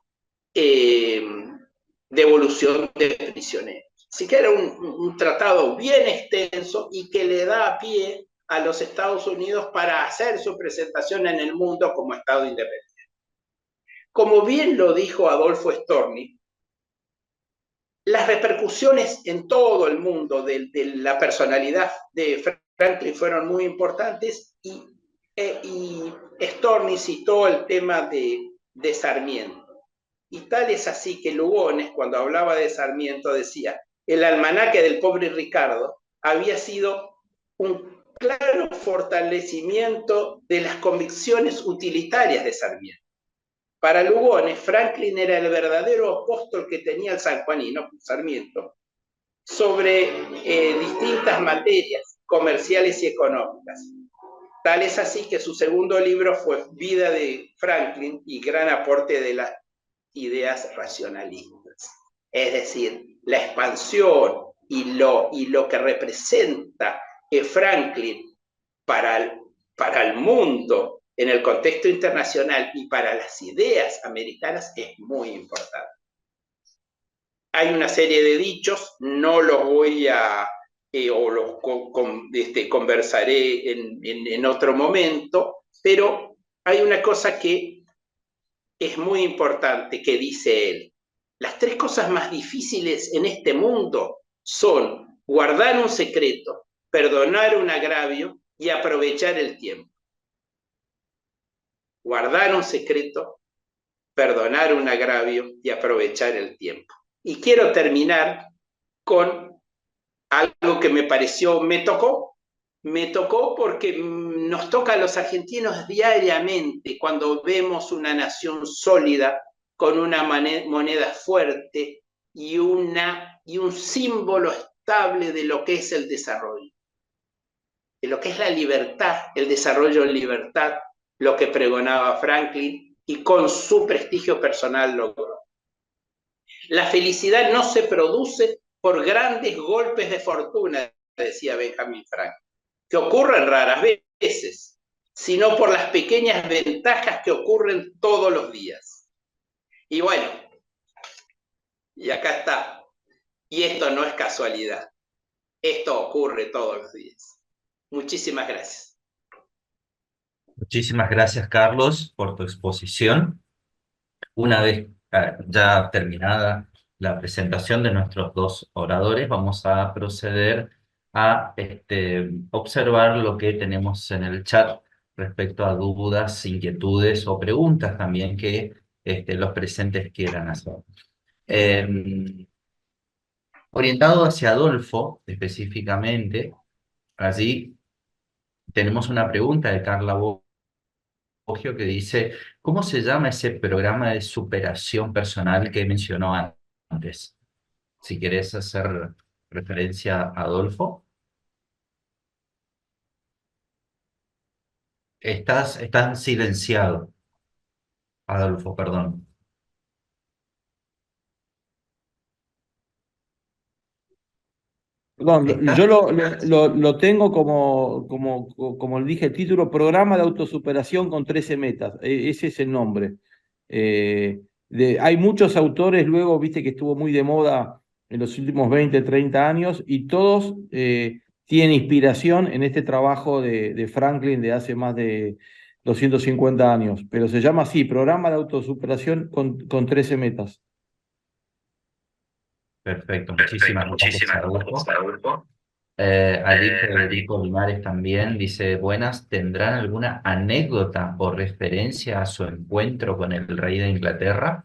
S3: devolución de prisioneros. Así que era un tratado bien extenso y que le da pie a los Estados Unidos para hacer su presentación en el mundo como Estado independiente. Como bien lo dijo Adolfo Storni, las repercusiones en todo el mundo de la personalidad de Franklin fueron muy importantes, y Storni citó el tema de Sarmiento. Y tal es así que Lugones, cuando hablaba de Sarmiento, decía: el almanaque del pobre Ricardo había sido un claro fortalecimiento de las convicciones utilitarias de Sarmiento. Para Lugones, Franklin era el verdadero apóstol que tenía el sanjuanino, Sarmiento, sobre distintas materias comerciales y económicas. Tal es así que su segundo libro fue Vida de Franklin y gran aporte de las ideas racionalistas. Es decir, la expansión y lo que representa Franklin para el mundo en el contexto internacional y para las ideas americanas es muy importante. Hay una serie de dichos, no los voy a, o los conversaré en otro momento, pero hay una cosa que es muy importante que dice él: las 3 cosas más difíciles en este mundo son guardar un secreto, perdonar un agravio y aprovechar el tiempo. Guardar un secreto, perdonar un agravio y aprovechar el tiempo. Y quiero terminar con algo que me tocó porque nos toca a los argentinos diariamente cuando vemos una nación sólida, con una moneda fuerte y un símbolo estable de lo que es el desarrollo, de lo que es la libertad, el desarrollo en libertad, lo que pregonaba Franklin y con su prestigio personal logró. La felicidad no se produce por grandes golpes de fortuna, decía Benjamin Franklin, que ocurren raras veces, sino por las pequeñas ventajas que ocurren todos los días. Y bueno, y acá está. Y esto no es casualidad. Esto ocurre todos los días. Muchísimas gracias.
S1: Muchísimas gracias, Carlos, por tu exposición. Una vez ya terminada la presentación de nuestros dos oradores, vamos a proceder a observar lo que tenemos en el chat respecto a dudas, inquietudes o preguntas también que los presentes quieran hacer. Orientado hacia Adolfo, específicamente, allí tenemos una pregunta de Carla Boggio que dice, ¿cómo se llama ese programa de superación personal que mencionó antes? Si querés hacer referencia a Adolfo. Estás silenciado, Adolfo, perdón.
S2: Perdón,
S1: ¿Estás?
S2: yo lo tengo como le dije el título, Programa de Autosuperación con 13 Metas. Ese es el nombre. Hay muchos autores, luego, viste que estuvo muy de moda en los últimos 20, 30 años, y todos tienen inspiración en este trabajo de Franklin de hace más de 250 años. Pero se llama así, Programa de Autosuperación con 13 Metas.
S1: Perfecto, muchísimas gracias, Adolfo. Allí Federico Limares también dice, buenas, ¿tendrán alguna anécdota o referencia a su encuentro con el rey de Inglaterra?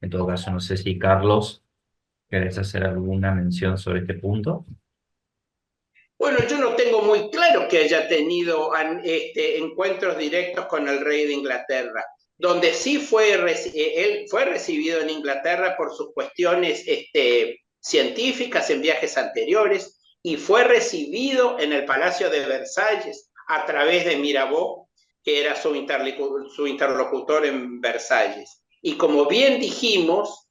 S1: En todo caso, no sé si Carlos, ¿querés hacer alguna mención sobre este punto?
S3: Bueno, yo no tengo muy claro que haya tenido encuentros directos con el rey de Inglaterra. Donde sí él fue recibido en Inglaterra por sus cuestiones científicas en viajes anteriores y fue recibido en el Palacio de Versalles a través de Mirabeau, que era su interlocutor en Versalles. Y como bien dijimos,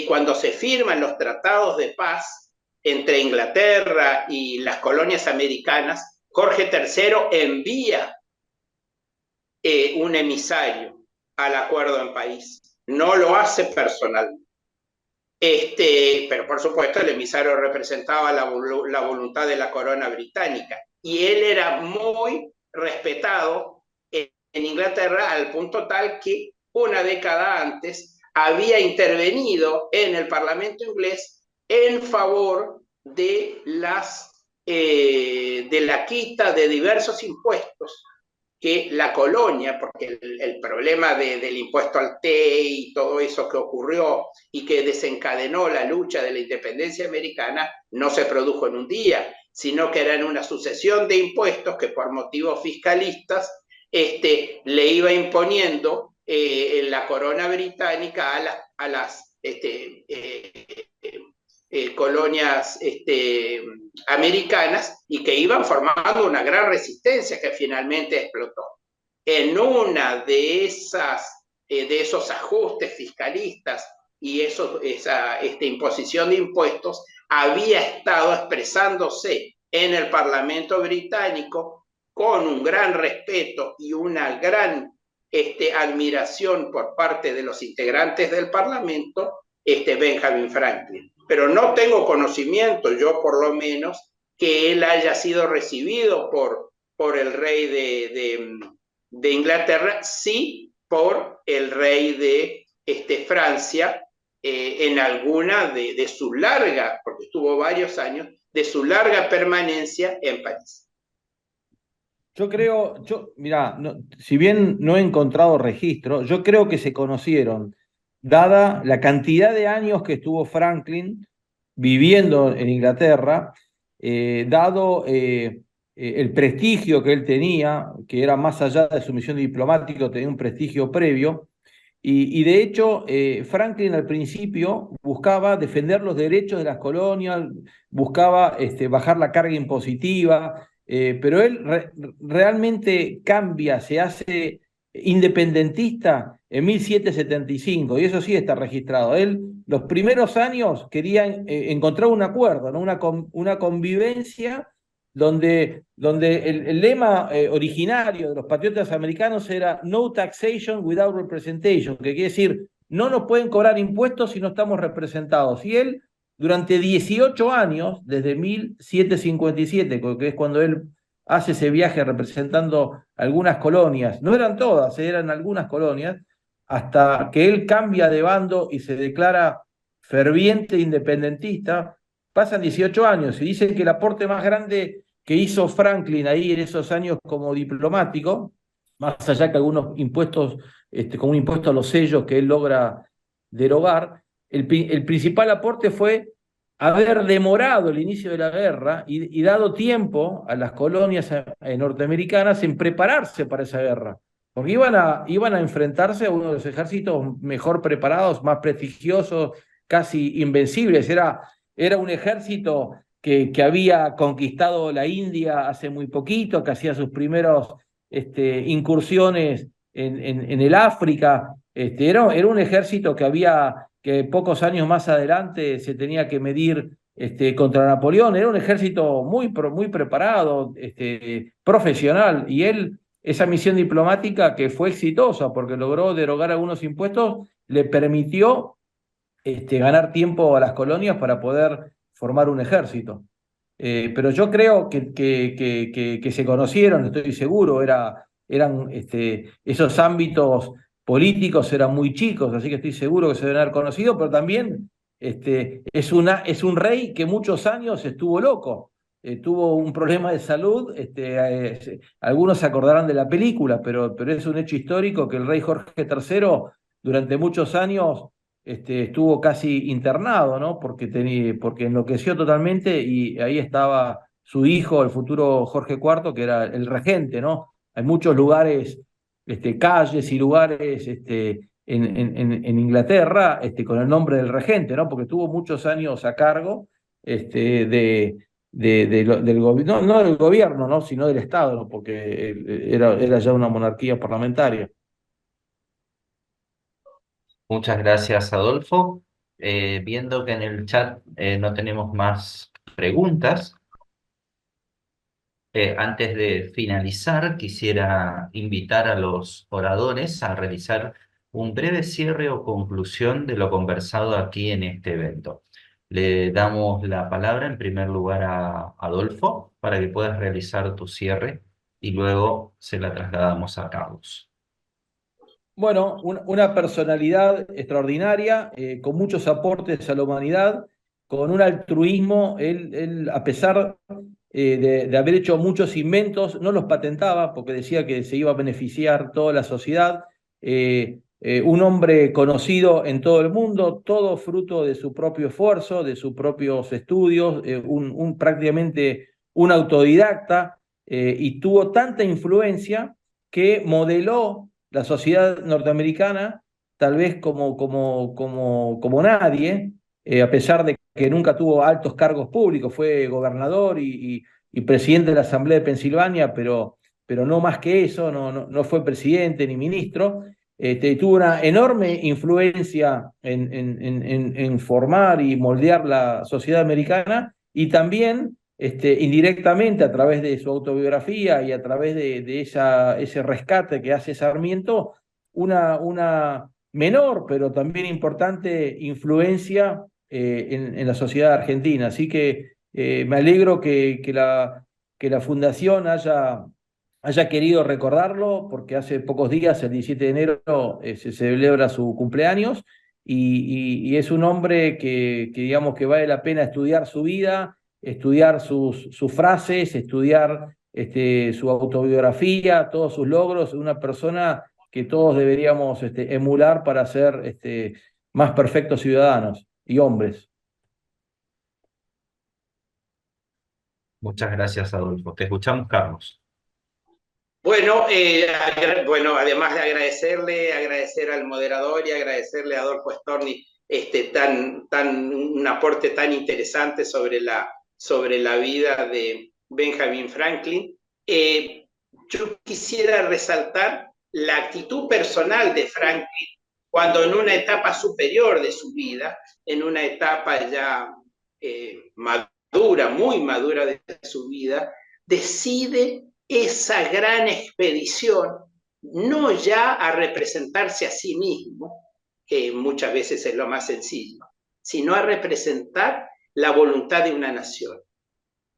S3: cuando se firman los tratados de paz entre Inglaterra y las colonias americanas, Jorge III envía un emisario al acuerdo en París. No lo hace personalmente. Pero por supuesto el emisario representaba la voluntad de la corona británica y él era muy respetado en Inglaterra al punto tal que una década antes había intervenido en el Parlamento inglés en favor de la quita de diversos impuestos que la colonia, porque el problema del impuesto al té y todo eso que ocurrió y que desencadenó la lucha de la independencia americana, no se produjo en un día, sino que eran una sucesión de impuestos que por motivos fiscalistas le iba imponiendo la corona británica a las colonias americanas y que iban formando una gran resistencia que finalmente explotó. En una de esos ajustes fiscalistas y esa imposición de impuestos había estado expresándose en el Parlamento británico con un gran respeto y una gran admiración por parte de los integrantes del Parlamento, Benjamin Franklin. Pero no tengo conocimiento, yo por lo menos, que él haya sido recibido por el rey de Inglaterra, sí por el rey de Francia, en alguna de su larga, porque estuvo varios años, de su larga permanencia en París.
S2: Yo creo, mirá, si bien no he encontrado registro, yo creo que se conocieron, dada la cantidad de años que estuvo Franklin viviendo en Inglaterra, dado el prestigio que él tenía, que era más allá de su misión diplomática, tenía un prestigio previo, y de hecho Franklin al principio buscaba defender los derechos de las colonias, buscaba bajar la carga impositiva, pero él realmente cambia, se hace independentista en 1775, y eso sí está registrado. Él, los primeros años, quería encontrar un acuerdo, ¿no? Una convivencia donde el lema originario de los patriotas americanos era no taxation without representation, que quiere decir, no nos pueden cobrar impuestos si no estamos representados. Y él, durante 18 años, desde 1757, que es cuando él hace ese viaje representando algunas colonias, no eran todas, eran algunas colonias, hasta que él cambia de bando y se declara ferviente independentista. Pasan 18 años y dicen que el aporte más grande que hizo Franklin ahí en esos años como diplomático, más allá que algunos impuestos, como un impuesto a los sellos que él logra derogar, el principal aporte fue haber demorado el inicio de la guerra y dado tiempo a las colonias norteamericanas en prepararse para esa guerra, porque iban a enfrentarse a uno de los ejércitos mejor preparados, más prestigiosos, casi invencibles. Era un ejército que había conquistado la India hace muy poquito, que hacía sus primeros incursiones en el África. Era un ejército que pocos años más adelante se tenía que medir contra Napoleón. Era un ejército muy preparado, profesional, y esa misión diplomática que fue exitosa porque logró derogar algunos impuestos, le permitió ganar tiempo a las colonias para poder formar un ejército. Pero yo creo que se conocieron, estoy seguro, eran esos ámbitos políticos eran muy chicos, así que estoy seguro que se deben haber conocido, pero también es un rey que muchos años estuvo loco, tuvo un problema de salud, algunos se acordarán de la película, pero es un hecho histórico que el rey Jorge III durante muchos años estuvo casi internado, ¿no? Porque enloqueció totalmente y ahí estaba su hijo, el futuro Jorge IV, que era el regente, ¿no? Hay muchos lugares, calles y lugares en Inglaterra con el nombre del regente, ¿no? Porque estuvo muchos años a cargo del gobierno, no del gobierno, ¿no? Sino del Estado, ¿no? Porque era ya una monarquía parlamentaria.
S1: Muchas gracias, Adolfo. Viendo que en el chat no tenemos más preguntas, antes de finalizar, quisiera invitar a los oradores a realizar un breve cierre o conclusión de lo conversado aquí en este evento. Le damos la palabra en primer lugar a Adolfo para que puedas realizar tu cierre y luego se la trasladamos a Carlos.
S2: Bueno, una personalidad extraordinaria, con muchos aportes a la humanidad, con un altruismo. Él a pesar de haber hecho muchos inventos, no los patentaba porque decía que se iba a beneficiar toda la sociedad. Un hombre conocido en todo el mundo, todo fruto de su propio esfuerzo, de sus propios estudios, prácticamente un autodidacta, y tuvo tanta influencia que modeló la sociedad norteamericana, tal vez como nadie, a pesar de que nunca tuvo altos cargos públicos, fue gobernador y presidente de la Asamblea de Pensilvania, pero no más que eso, no fue presidente ni ministro. Tuvo una enorme influencia en formar y moldear la sociedad americana, y también indirectamente a través de su autobiografía y a través de ese rescate que hace Sarmiento, una menor pero también importante influencia en la sociedad argentina. Así que me alegro que la Fundación haya querido recordarlo, porque hace pocos días, el 17 de enero, se celebra su cumpleaños, y es un hombre que digamos que vale la pena estudiar su vida, estudiar sus frases, estudiar su autobiografía, todos sus logros. Una persona que todos deberíamos emular para ser más perfectos ciudadanos y hombres.
S1: Muchas gracias, Adolfo. Te escuchamos, Carlos.
S3: Bueno, además de agradecer al moderador y agradecerle a Adolfo Storni un aporte tan interesante sobre la vida de Benjamin Franklin. Yo quisiera resaltar la actitud personal de Franklin cuando en una etapa superior de su vida, en una etapa ya madura, muy madura de su vida, decide esa gran expedición, no ya a representarse a sí mismo, que muchas veces es lo más sencillo, sino a representar la voluntad de una nación,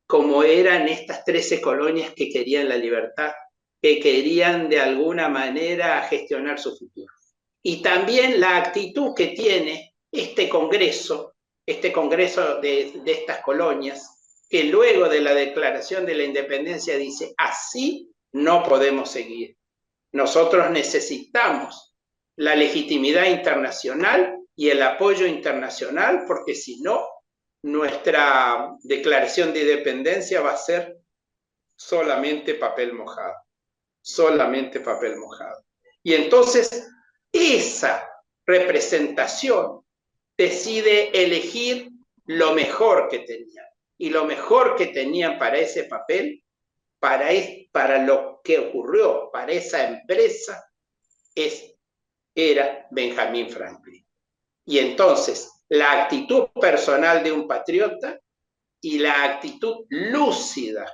S3: como eran estas 13 colonias que querían la libertad, que querían de alguna manera gestionar su futuro. Y también la actitud que tiene este congreso de estas colonias, que luego de la declaración de la independencia dice, así no podemos seguir. Nosotros necesitamos la legitimidad internacional y el apoyo internacional, porque si no, nuestra declaración de independencia va a ser solamente papel mojado, solamente papel mojado. Y entonces esa representación decide elegir lo mejor que tenían. Y lo mejor que tenían para ese papel, para lo que ocurrió, para esa empresa, era Benjamin Franklin. Y entonces, la actitud personal de un patriota y la actitud lúcida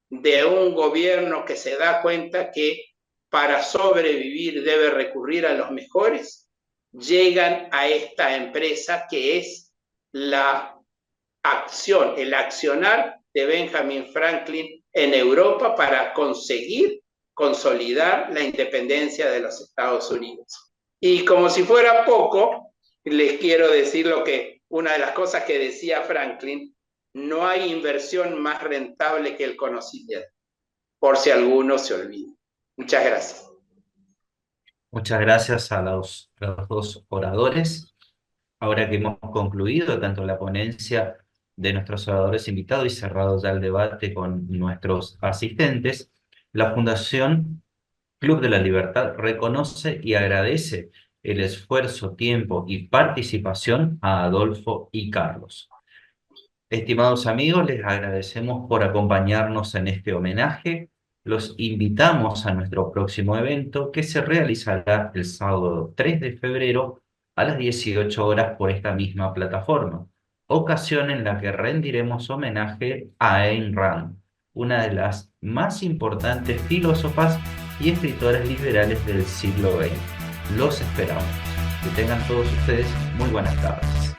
S3: de un gobierno que se da cuenta que para sobrevivir debe recurrir a los mejores, llegan a esta empresa que es la acción, el accionar de Benjamin Franklin en Europa para conseguir consolidar la independencia de los Estados Unidos. Y como si fuera poco, les quiero decir una de las cosas que decía Franklin: no hay inversión más rentable que el conocimiento, por si alguno se olvida. Muchas gracias.
S1: Muchas gracias a los dos oradores. Ahora que hemos concluido tanto la ponencia de nuestros oradores invitados y cerrado ya el debate con nuestros asistentes, la Fundación Club de la Libertad reconoce y agradece el esfuerzo, tiempo y participación a Adolfo y Carlos. Estimados amigos, les agradecemos por acompañarnos en este homenaje. Los invitamos a nuestro próximo evento, que se realizará el sábado 3 de febrero a las 18 horas por esta misma plataforma, ocasión en la que rendiremos homenaje a Ayn Rand, una de las más importantes filósofas y escritoras liberales del siglo XX. Los esperamos. Que tengan todos ustedes muy buenas tardes.